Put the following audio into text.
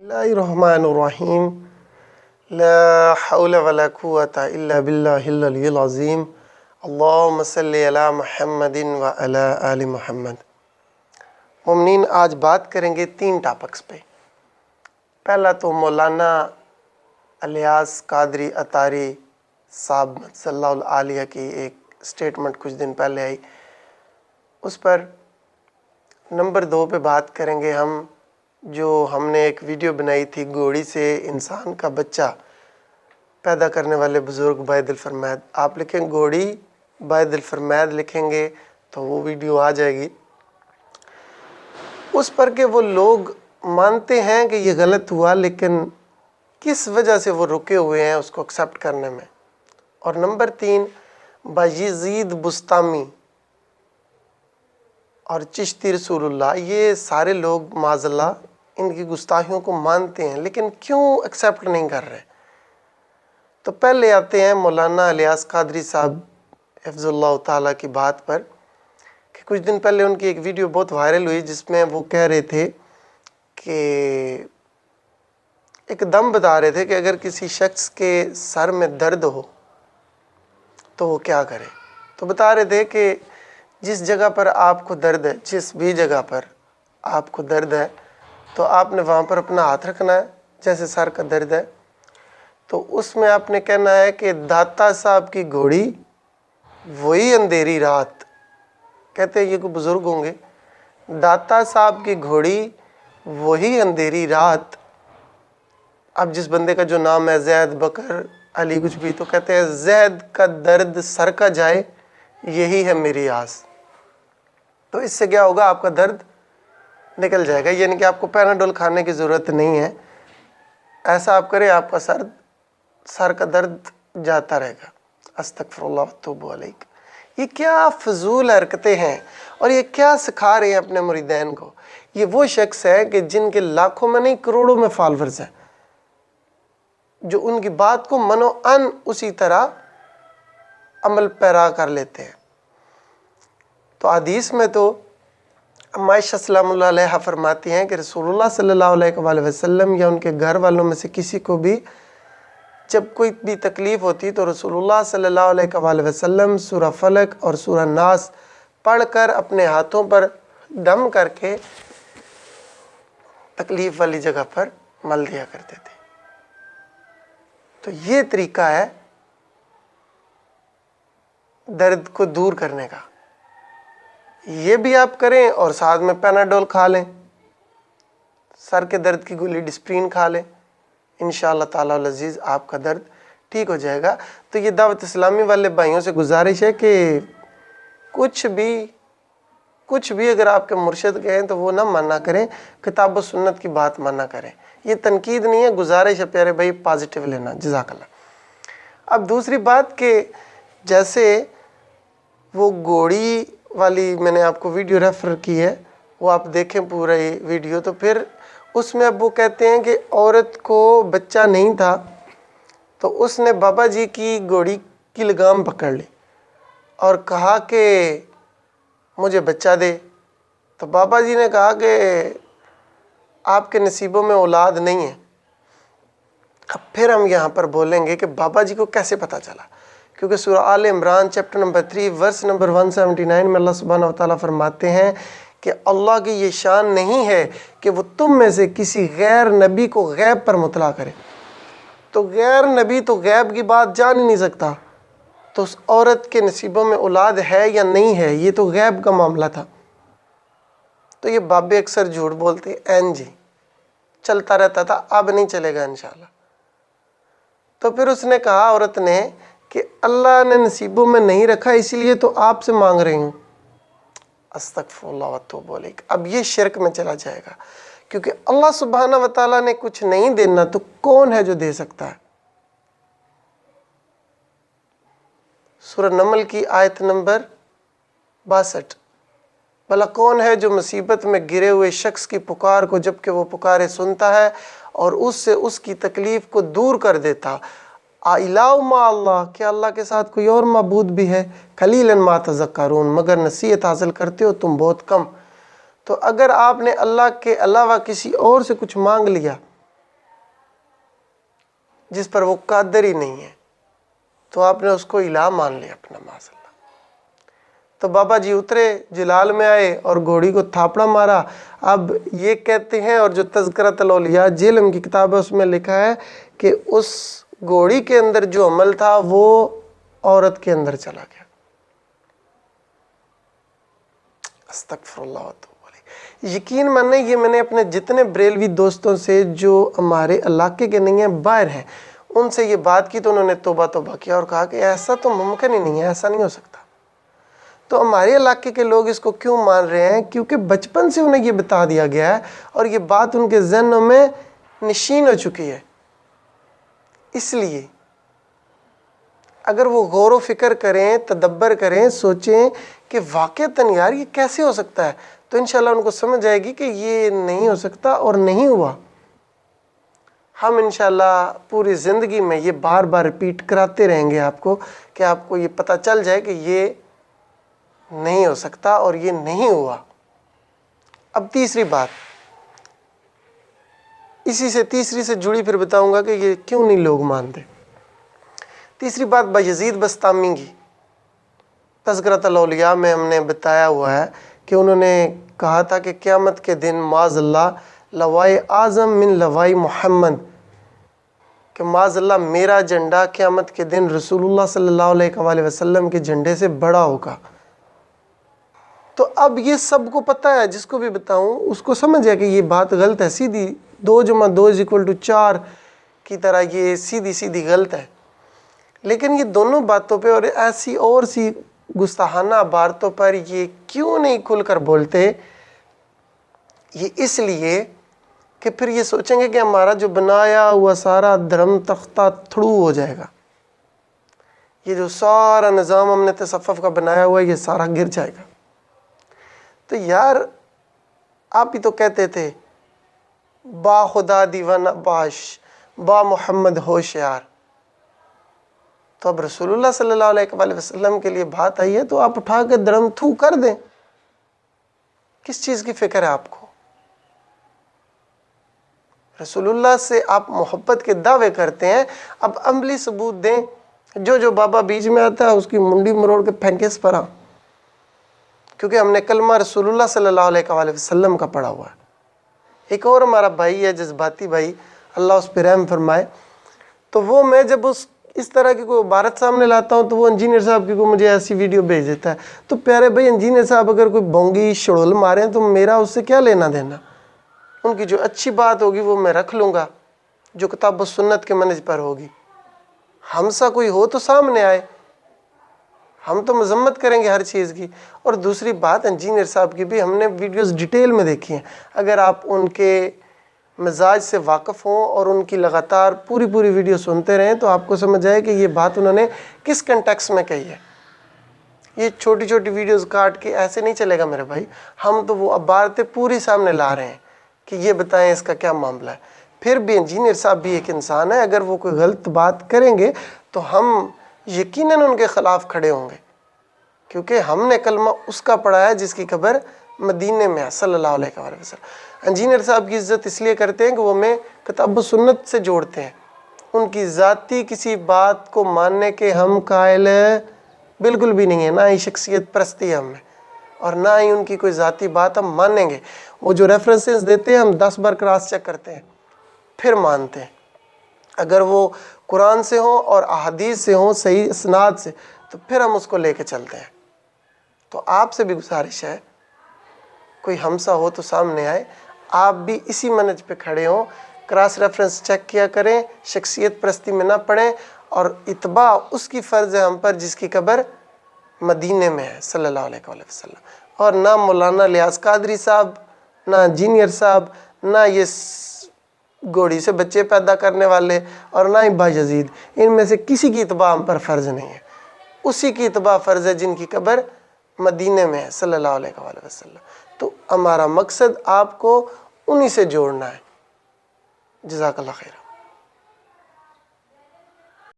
اللہ الرحمن الرحیم لا حول ولا قوة الا باللہ العلی العظیم اللہم صلی علی محمد وعلی آل محمد۔ مومنین، آج بات کریں گے 3 ٹاپکس پہ۔ پہلا تو مولانا الیاس قادری اطاری صاحب صلی اللہ علیہ کی ایک سٹیٹمنٹ کچھ دن پہلے آئی، اس پر۔ نمبر 2 پہ بات کریں گے ہم نے ایک ویڈیو بنائی تھی گھوڑی سے انسان کا بچہ پیدا کرنے والے بزرگ باید الفرمید۔ آپ لکھیں گھوڑی باید الفرمید لکھیں گے تو وہ ویڈیو آ جائے گی۔ اس پر کہ وہ لوگ مانتے ہیں کہ یہ غلط ہوا، لیکن کس وجہ سے وہ رکے ہوئے ہیں اس کو ایکسیپٹ کرنے میں۔ اور نمبر 3 بایزید بستامی اور چشتی رسول اللہ، یہ سارے لوگ معاذ اللہ ان کی گستاخیوں کو مانتے ہیں، لیکن کیوں ایکسیپٹ نہیں کر رہے؟ تو پہلے آتے ہیں مولانا الیاس قادری صاحب حفظ اللہ تعالیٰ کی بات پر کہ کچھ دن پہلے ان کی ایک ویڈیو بہت وائرل ہوئی، جس میں وہ کہہ رہے تھے کہ ایک دم بتا رہے تھے کہ اگر کسی شخص کے سر میں درد ہو تو وہ کیا کرے۔ تو بتا رہے تھے کہ جس جگہ پر آپ کو درد ہے، جس بھی جگہ پر آپ کو درد ہے، تو آپ نے وہاں پر اپنا ہاتھ رکھنا ہے جیسے سر کا درد ہے۔ تو اس میں آپ نے کہنا ہے کہ داتا صاحب کی گھوڑی وہی اندھیری رات، کہتے ہیں یہ کوئی بزرگ ہوں گے، داتا صاحب کی گھوڑی وہی اندھیری رات۔ اب جس بندے کا جو نام ہے زید بکر علی کچھ بھی، تو کہتے ہیں زید کا درد سر کا جائے یہی ہے میری آس۔ تو اس سے کیا ہوگا؟ آپ کا درد نکل جائے گا، یعنی کہ آپ کو پیناڈول کھانے کی ضرورت نہیں ہے۔ ایسا آپ کریں، آپ کا سر کا درد جاتا رہے گا۔ استغفر اللہ واتوب الیک۔ یہ کیا فضول حرکتیں ہیں، اور یہ کیا سکھا رہے ہیں اپنے مریدین کو؟ یہ وہ شخص ہے کہ جن کے لاکھوں میں نہیں کروڑوں میں فالورز ہیں، جو ان کی بات کو منو ان اسی طرح عمل پیرا کر لیتے ہیں۔ تو حدیث میں تو عائشہ سلام اللہ علیہ فرماتی ہیں کہ رسول اللہ صلی اللہ علیہ وآلہ وسلم یا ان کے گھر والوں میں سے کسی کو بھی جب کوئی بھی تکلیف ہوتی تو رسول اللہ صلی اللہ علیہ وآلہ وسلم سورہ فلق اور سورہ ناس پڑھ کر اپنے ہاتھوں پر دم کر کے تکلیف والی جگہ پر مل دیا کرتے تھے۔ تو یہ طریقہ ہے درد کو دور کرنے کا۔ یہ بھی آپ کریں اور ساتھ میں پیناڈول کھا لیں، سر کے درد کی گولی ڈسپرین کھا لیں، انشاءاللہ تعالی العزیز آپ کا درد ٹھیک ہو جائے گا۔ تو یہ دعوت اسلامی والے بھائیوں سے گزارش ہے کہ کچھ بھی اگر آپ کے مرشد کہیں تو وہ نہ مانا کریں، کتاب و سنت کی بات مانا کریں۔ یہ تنقید نہیں ہے، گزارش ہے پیارے بھائی، پازیٹیو لینا۔ جزاک اللہ۔ اب دوسری بات کہ جیسے وہ گھوڑی والی میں نے آپ کو ویڈیو ریفر کی ہے، وہ آپ دیکھیں پورا یہ ویڈیو، تو پھر اس میں اب وہ کہتے ہیں کہ عورت کو بچہ نہیں تھا تو اس نے بابا جی کی گھوڑی کی لگام پکڑ لی اور کہا کہ مجھے بچہ دے۔ تو بابا جی نے کہا کہ آپ کے نصیبوں میں اولاد نہیں ہے۔ اب پھر ہم یہاں پر بولیں گے کہ بابا جی کو کیسے پتہ چلا؟ کیونکہ سورہ Al Imran chapter number 3 verse number 179 میں اللہ سبحانہ وتعالیٰ فرماتے ہیں کہ اللہ کی یہ شان نہیں ہے کہ وہ تم میں سے کسی غیر نبی کو غیب پر مطلع کرے۔ تو غیر نبی تو غیب کی بات جان ہی نہیں سکتا، تو اس عورت کے نصیبوں میں اولاد ہے یا نہیں ہے یہ تو غیب کا معاملہ تھا۔ تو یہ بابے اکثر جھوٹ بولتے ہیں، جی چلتا رہتا تھا، اب نہیں چلے گا انشاءاللہ۔ تو پھر اس نے کہا عورت نے کہ اللہ نے نصیبوں میں نہیں رکھا، اسی لیے تو آپ سے مانگ رہی ہوں۔ استغفر اللہ واتوب الیک۔ اب یہ شرک میں چلا جائے گا، کیونکہ اللہ سبحانہ وتعالیٰ نے کچھ نہیں دینا تو کون ہے جو دے سکتا ہے؟ سورہ نمل کی آیت نمبر 62، بھلا کون ہے جو مصیبت میں گرے ہوئے شخص کی پکار کو جب کہ وہ پکارے سنتا ہے اور اس سے اس کی تکلیف کو دور کر دیتا؟ الہ مع اللہ، کیا اللہ کے ساتھ کوئی اور معبود بھی ہے؟ قلیلا ما تذکرون، مگر نصیحت حاصل کرتے ہو تم بہت کم۔ تو اگر آپ نے اللہ کے علاوہ کسی اور سے کچھ مانگ لیا جس پر وہ قادر ہی نہیں ہے، تو آپ نے اس کو الہ مان لیا اپنا، معاذ اللہ۔ تو بابا جی اترے، جلال میں آئے اور گھوڑی کو تھاپڑا مارا۔ اب یہ کہتے ہیں، اور جو تذکرۃ الاولیاء جیلم کی کتاب ہے اس میں لکھا ہے کہ اس گھوڑی کے اندر جو عمل تھا وہ عورت کے اندر چلا گیا۔ استغفر اللہ و اتوب الیہ۔ یقین مانیں، یہ میں نے اپنے جتنے بریلوی دوستوں سے جو ہمارے علاقے کے نہیں ہیں، باہر ہیں، ان سے یہ بات کی تو انہوں نے توبہ توبہ کیا اور کہا کہ ایسا تو ممکن ہی نہیں ہے، ایسا نہیں ہو سکتا۔ تو ہمارے علاقے کے لوگ اس کو کیوں مان رہے ہیں؟ کیونکہ بچپن سے انہیں یہ بتا دیا گیا ہے اور یہ بات ان کے ذہنوں میں نشین ہو چکی ہے۔ اس لیے اگر وہ غور و فکر کریں، تدبر کریں، سوچیں کہ واقعتاً یار یہ کیسے ہو سکتا ہے، تو انشاءاللہ ان کو سمجھ آئے گی کہ یہ نہیں ہو سکتا اور نہیں ہوا۔ ہم انشاءاللہ پوری زندگی میں یہ بار بار ریپیٹ کراتے رہیں گے آپ کو، کہ آپ کو یہ پتہ چل جائے کہ یہ نہیں ہو سکتا اور یہ نہیں ہوا۔ اب تیسری بات، تیسری سے جڑی پھر بتاؤں گا کہ یہ کیوں نہیں لوگ مانتے۔ تیسری بات بایزید بسطامی کی تذکرۃ الاولیاء میں ہم نے بتایا ہوا ہے کہ انہوں نے کہا تھا کہ قیامت کے دن معاذ اللہ لوائے اعظم من لوائی محمد، کہ معاذ اللہ میرا جھنڈا قیامت کے دن رسول اللہ صلی اللہ علیہ وآلہ وسلم کے جھنڈے سے بڑا ہوگا۔ تو اب یہ سب کو پتہ ہے، جس کو بھی بتاؤں اس کو سمجھ ہے کہ یہ بات غلط ہے، سیدھی 2 + 2 = 4 کی طرح یہ سیدھی سیدھی غلط ہے۔ لیکن یہ دونوں باتوں پہ اور ایسی اور سی گستاخانہ عبارتوں پر یہ کیوں نہیں کھل کر بولتے؟ یہ اس لیے کہ پھر یہ سوچیں گے کہ ہمارا جو بنایا ہوا سارا دھرم تختہ تھڑو ہو جائے گا، یہ جو سارا نظام ہم نے تصوف کا بنایا ہوا ہے یہ سارا گر جائے گا۔ تو یار آپ ہی تو کہتے تھے با خدا دیوانہ باش، با محمد ہوشیار۔ تو اب رسول اللہ صلی اللہ علیہ وآلہ وسلم کے لیے بات آئی ہے تو آپ اٹھا کے درم تھو کر دیں۔ کس چیز کی فکر ہے آپ کو؟ رسول اللہ سے آپ محبت کے دعوے کرتے ہیں، اب عملی ثبوت دیں۔ جو بابا بیچ میں آتا ہے اس کی منڈی مروڑ کے پھینکے اس پر آ، کیونکہ ہم نے کلمہ رسول اللہ صلی اللہ علیہ وآلہ وسلم کا پڑھا ہوا ہے۔ ایک اور ہمارا بھائی ہے جذباتی بھائی، اللہ اس پہ رحم فرمائے، تو وہ میں جب اس طرح کی کوئی عبارت سامنے لاتا ہوں تو وہ انجینئر صاحب کی کوئی مجھے ایسی ویڈیو بھیج دیتا ہے۔ تو پیارے بھائی انجینئر صاحب اگر کوئی بونگی شڑول ماریں تو میرا اس سے کیا لینا دینا؟ ان کی جو اچھی بات ہوگی وہ میں رکھ لوں گا، جو کتاب و سنت کے منہج پر ہوگی۔ ہم سا کوئی ہو تو سامنے آئے، ہم تو مذمت کریں گے ہر چیز کی۔ اور دوسری بات انجینئر صاحب کی بھی ہم نے ویڈیوز ڈیٹیل میں دیکھی ہیں، اگر آپ ان کے مزاج سے واقف ہوں اور ان کی لگاتار پوری ویڈیو سنتے رہیں تو آپ کو سمجھ آئے کہ یہ بات انہوں نے کس کنٹیکس میں کہی ہے۔ یہ چھوٹی چھوٹی ویڈیوز کاٹ کے ایسے نہیں چلے گا میرے بھائی، ہم تو وہ عبارتیں پوری سامنے لا رہے ہیں کہ یہ بتائیں اس کا کیا معاملہ ہے۔ پھر بھی انجینئر صاحب بھی ایک انسان ہے، اگر وہ کوئی غلط بات کریں گے تو ہم یقیناً ان کے خلاف کھڑے ہوں گے، کیونکہ ہم نے کلمہ اس کا پڑھا ہے جس کی قبر مدینے میں ہے صلی اللہ علیہ وآلہ وسلم۔ انجینئر صاحب کی عزت اس لیے کرتے ہیں کہ وہ ہمیں کتاب و سنت سے جوڑتے ہیں، ان کی ذاتی کسی بات کو ماننے کے ہم قائل بالکل بھی نہیں ہیں، نہ ہی شخصیت پرستی ہے ہم میں، اور نہ ہی ان کی کوئی ذاتی بات ہم مانیں گے۔ وہ جو ریفرنسز دیتے ہیں ہم 10 بار کراس چیک کرتے ہیں پھر مانتے ہیں، اگر وہ قرآن سے ہوں اور احادیث سے ہوں صحیح اسناد سے تو پھر ہم اس کو لے کے چلتے ہیں۔ تو آپ سے بھی گزارش ہے، کوئی ہمسا ہو تو سامنے آئے، آپ بھی اسی منہج پہ کھڑے ہوں، کراس ریفرنس چیک کیا کریں، شخصیت پرستی میں نہ پڑیں، اور اتباع اس کی فرض ہے ہم پر جس کی قبر مدینے میں ہے صلی اللہ علیہ وآلہ وسلم۔ اور نہ مولانا لیاز قادری صاحب، نہ انجینئر صاحب، نہ یہ گھوڑی سے بچے پیدا کرنے والے، اور نہ ہی بایزید، ان میں سے کسی کی اتباع ہم پر فرض نہیں ہے۔ اسی کی اتباع فرض ہے جن کی قبر مدینے میں ہے صلی اللہ علیہ وآلہ وسلم۔ تو ہمارا مقصد آپ کو انہی سے جوڑنا ہے۔ جزاک اللہ خیر۔